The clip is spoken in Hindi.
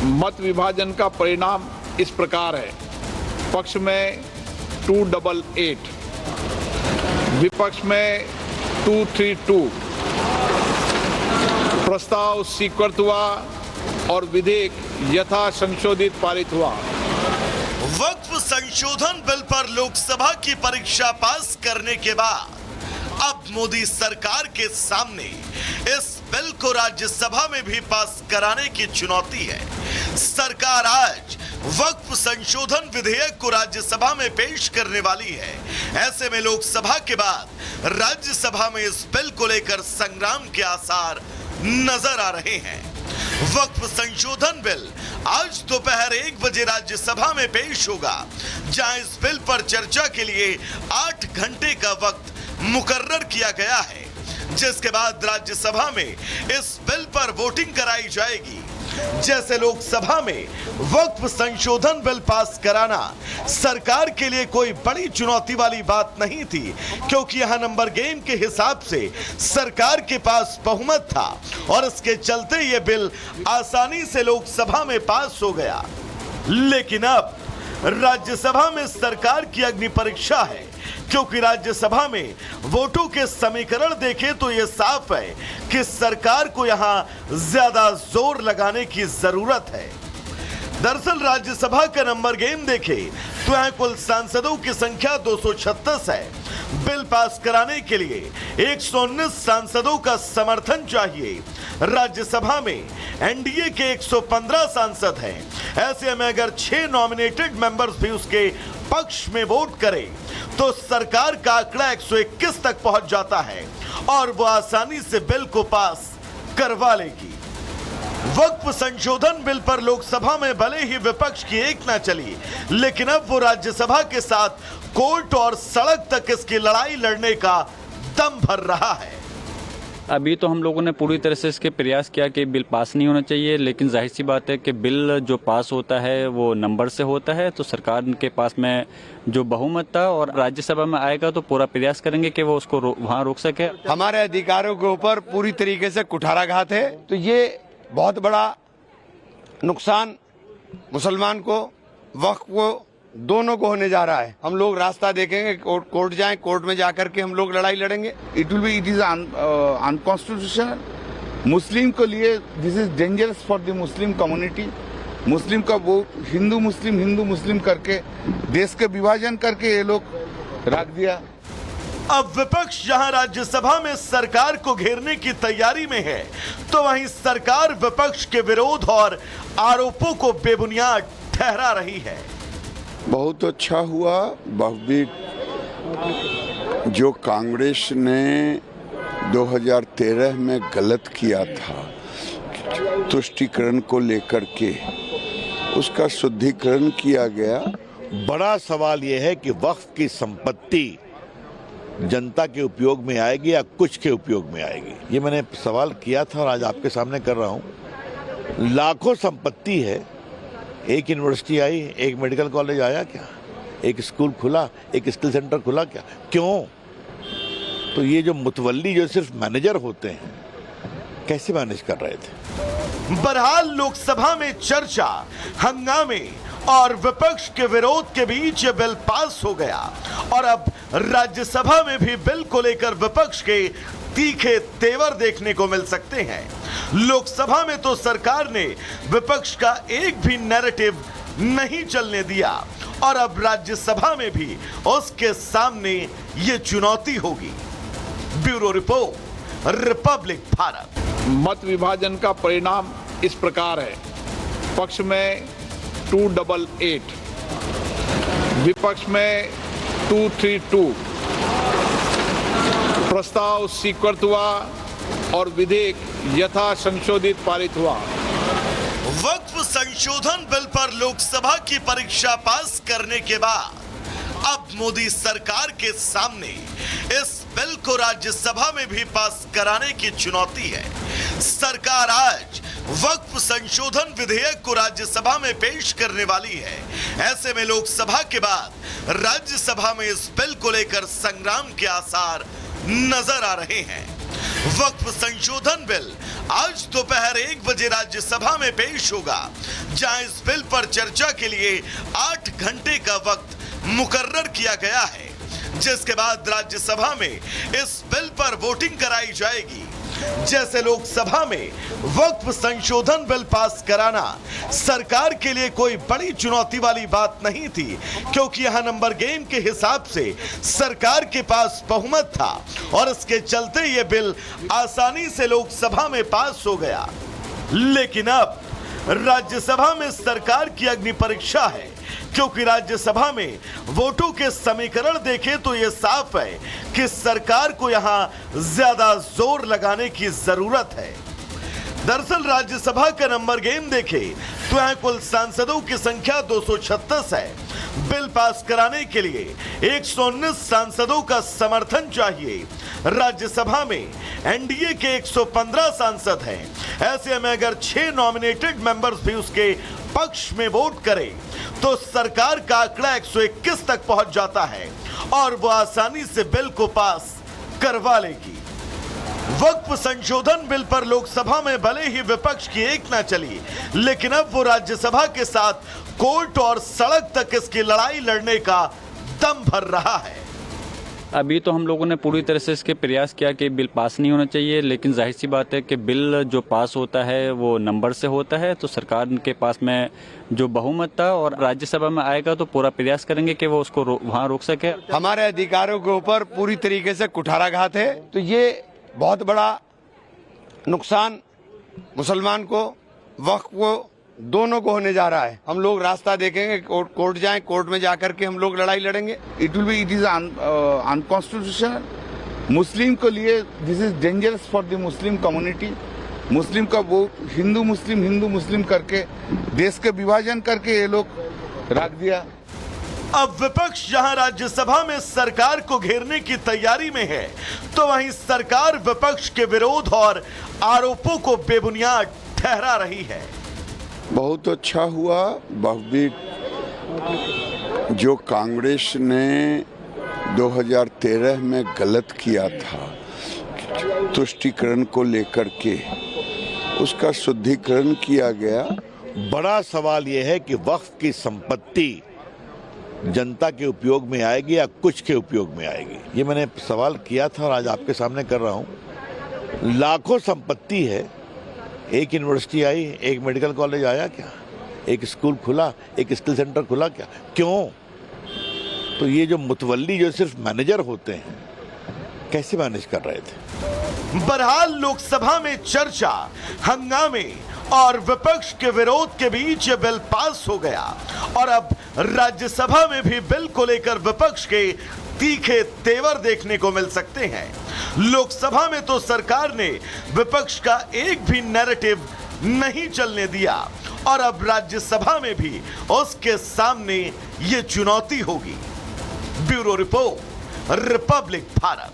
मत विभाजन का परिणाम इस प्रकार है। पक्ष में 288, विपक्ष में 232। प्रस्ताव स्वीकृत हुआ और विधेयक यथा संशोधित पारित हुआ। वक्फ संशोधन बिल पर लोकसभा की परीक्षा पास करने के बाद अब मोदी सरकार के सामने इस बिल को राज्यसभा में भी पास कराने की चुनौती है। सरकार आज वक्फ संशोधन विधेयक को राज्यसभा में पेश करने वाली है। ऐसे में लोकसभा के बाद राज्यसभा में इस बिल को लेकर संग्राम के आसार नजर आ रहे हैं। वक्फ संशोधन बिल आज दोपहर 1 बजे राज्यसभा में पेश होगा, जहां इस बिल पर चर्चा के लिए 8 घंटे का वक्त मुकर्रर किया गया है, जिसके बाद राज्यसभा में इस बिल पर वोटिंग कराई जाएगी। जैसे लोकसभा में वक्फ संशोधन बिल पास कराना सरकार के लिए कोई बड़ी चुनौती वाली बात नहीं थी, क्योंकि यहां नंबर गेम के हिसाब से सरकार के पास बहुमत था और इसके चलते यह बिल आसानी से लोकसभा में पास हो गया। लेकिन अब राज्यसभा में सरकार की अग्नि परीक्षा है, क्योंकि राज्यसभा में वोटों के समीकरण देखें तो यह साफ है कि सरकार को यहां ज्यादा जोर लगाने की जरूरत है। दरअसल राज्यसभा का नंबर गेम देखें तो यहां कुल सांसदों की संख्या 236 है। बिल पास कराने के लिए 119 सांसदों का समर्थन चाहिए। राज्यसभा में एनडीए के 115 सांसद हैं। ऐसे में अगर 6 नॉमिनेटेड मेंबर्स भी उसके पक्ष में वोट करें तो सरकार का आंकड़ा 121 तक पहुंच जाता है और वो आसानी से बिल को पास करवा लेगी। वक्फ संशोधन बिल पर लोकसभा में भले ही विपक्ष की एक ना चली, लेकिन अब वो राज्यसभा के साथ कोर्ट और सड़क तक इसकी लड़ाई लड़ने का दम भर रहा है। अभी तो हम लोगों ने पूरी तरह से इसके प्रयास किया कि बिल पास नहीं होना चाहिए, लेकिन जाहिर सी बात है कि बिल जो पास होता है वो नंबर से होता है, तो सरकार के पास में जो बहुमत था और राज्यसभा में आएगा तो पूरा प्रयास करेंगे कि वो उसको वहाँ रोक सके। हमारे अधिकारों के ऊपर पूरी तरीके से कुठाराघात है, तो ये बहुत बड़ा नुकसान मुसलमान को, वक्फ को, दोनों को होने जा रहा है। हम लोग रास्ता देखेंगे, कोर्ट जाएं, कोर्ट में जाकर के हम लोग लड़ाई लड़ेंगे। It is unconstitutional. मुस्लिम के लिए this is dangerous for the Muslim community. Muslim का वो हिंदू मुस्लिम करके देश के विभाजन करके ये लोग रख दिया। अब विपक्ष जहां राज्यसभा में सरकार को घेरने की तैयारी में है, तो वहीं सरकार विपक्ष के विरोध और आरोपों को बेबुनियाद ठहरा रही है। बहुत अच्छा हुआ बहुविध जो कांग्रेस ने 2013 में गलत किया था तुष्टीकरण को लेकर के, उसका शुद्धिकरण किया गया। बड़ा सवाल यह है कि वक्फ की संपत्ति जनता के उपयोग में आएगी या कुछ के उपयोग में आएगी, ये मैंने सवाल किया था और आज आपके सामने कर रहा हूं। लाखों संपत्ति है, एक यूनिवर्सिटी आई, एक मेडिकल कॉलेज आया क्या, एक स्कूल खुला, एक स्किल सेंटर खुला क्या, क्यों? तो ये जो मुतवल्ली जो सिर्फ मैनेजर होते हैं, कैसे मैनेज कर रहे थे? बहरहाल लोकसभा में चर्चा, हंगामे और विपक्ष के विरोध के बीच ये बिल पास हो गया और अब राज्यसभा में भी बिल को लेकर विपक्ष के तीखे तेवर देखने को मिल सकते हैं। लोकसभा में तो सरकार ने विपक्ष का एक भी नैरेटिव नहीं चलने दिया और अब राज्यसभा में भी उसके सामने ये चुनौती होगी। Bureau report, Republic Bharat. मत विभाजन का परिणाम इस प्रकार है। पक्ष में 288, विपक्ष में 232। प्रस्ताव स्वीकृत हुआ और विधेयक यथा संशोधित पारित हुआ। वक्फ संशोधन बिल पर लोकसभा की परीक्षा पास करने के बाद अब मोदी सरकार के सामने इस बिल को राज्यसभा में भी पास कराने की चुनौती है। सरकार आज वक्फ संशोधन विधेयक को राज्यसभा में पेश करने वाली है। ऐसे में लोकसभा के बाद राज्यसभा में इस बिल को लेकर संग्राम के आसार नजर आ रहे हैं। वक्फ संशोधन बिल आज दोपहर 1 बजे राज्यसभा में पेश होगा, जहां इस बिल पर चर्चा के लिए 8 घंटे का वक्त मुकर्रर किया गया है, जिसके बाद राज्यसभा में इस बिल पर वोटिंग कराई जाएगी। जैसे लोकसभा में वक्फ संशोधन बिल पास कराना सरकार के लिए कोई बड़ी चुनौती वाली बात नहीं थी, क्योंकि यहां नंबर गेम के हिसाब से सरकार के पास बहुमत था और इसके चलते यह बिल आसानी से लोकसभा में पास हो गया। लेकिन अब राज्यसभा में सरकार की अग्नि परीक्षा है, क्योंकि राज्यसभा में वोटों के समीकरण देखें तो यह साफ है कि सरकार को यहां ज्यादा जोर लगाने की जरूरत है। दरअसल राज्यसभा का नंबर गेम देखें तो यहां कुल सांसदों की संख्या 236 है। बिल पास कराने के लिए 119 सांसदों का समर्थन चाहिए। राज्यसभा में एनडीए के 115 सांसद हैं। ऐसे में अगर 6 नॉमिनेटेड मेंबर्स भी उसके पक्ष में वोट करें तो सरकार का आंकड़ा 121 तक पहुंच जाता है और वो आसानी से बिल को पास करवा लेगी। वक्फ संशोधन बिल पर लोकसभा में भले ही विपक्ष की एक ना चली, लेकिन अब वो राज्यसभा के साथ कोर्ट और सड़क तक इसकी लड़ाई लड़ने का दम भर रहा है। अभी तो हम लोगों ने पूरी तरह से इसके प्रयास किया कि बिल पास नहीं होना चाहिए, लेकिन जाहिर सी बात है कि बिल जो पास होता है वो नंबर से होता है, तो सरकार के पास में जो बहुमत था और राज्यसभा में आएगा तो पूरा प्रयास करेंगे कि वो उसको वहाँ रोक सके। हमारे अधिकारों के ऊपर पूरी तरीके से कुठाराघात है, तो ये बहुत बड़ा नुकसान मुसलमान को, वक्फ को, दोनों को होने जा रहा है। हम लोग रास्ता देखेंगे, कोर्ट जाएं, कोर्ट में जाकर के हम लोग लड़ाई लड़ेंगे। It is unconstitutional. मुस्लिम के लिए this is dangerous for the Muslim community. Muslim का वो हिंदू मुस्लिम करके देश के विभाजन करके ये लोग रख दिया। अब विपक्ष जहां राज्यसभा में सरकार को घेरने की तैयारी में है, तो वहीं सरकार विपक्ष के विरोध और आरोपों को बेबुनियाद ठहरा रही है। बहुत अच्छा हुआ बहुबीट जो कांग्रेस ने 2013 में गलत किया था तुष्टीकरण को लेकर के, उसका शुद्धिकरण किया गया। बड़ा सवाल यह है कि वक्फ की संपत्ति जनता के उपयोग में आएगी या कुछ के उपयोग में आएगी। ये मैंने सवाल किया था और आज आपके सामने कर रहा हूँ। लाखों संपत्ति है, एक यूनिवर्सिटी आई, एक मेडिकल कॉलेज आया क्या, एक स्कूल खुला, एक स्किल सेंटर खुला क्या? क्यों? तो ये जो मुतवल्ली जो सिर्फ मैनेजर होते हैं, कैसे मैनेज कर रहे थे? बहरहाल लोकसभा में चर्चा, हंगामे और विपक्ष के विरोध के बीच ये बिल पास हो गया और अब राज्यसभा में भी बिल को लेकर विपक्ष के तीखे तेवर देखने को मिल सकते हैं। लोकसभा में तो सरकार ने विपक्ष का एक भी नैरेटिव नहीं चलने दिया और अब राज्यसभा में भी उसके सामने ये चुनौती होगी। Bureau report, Republic Bharat.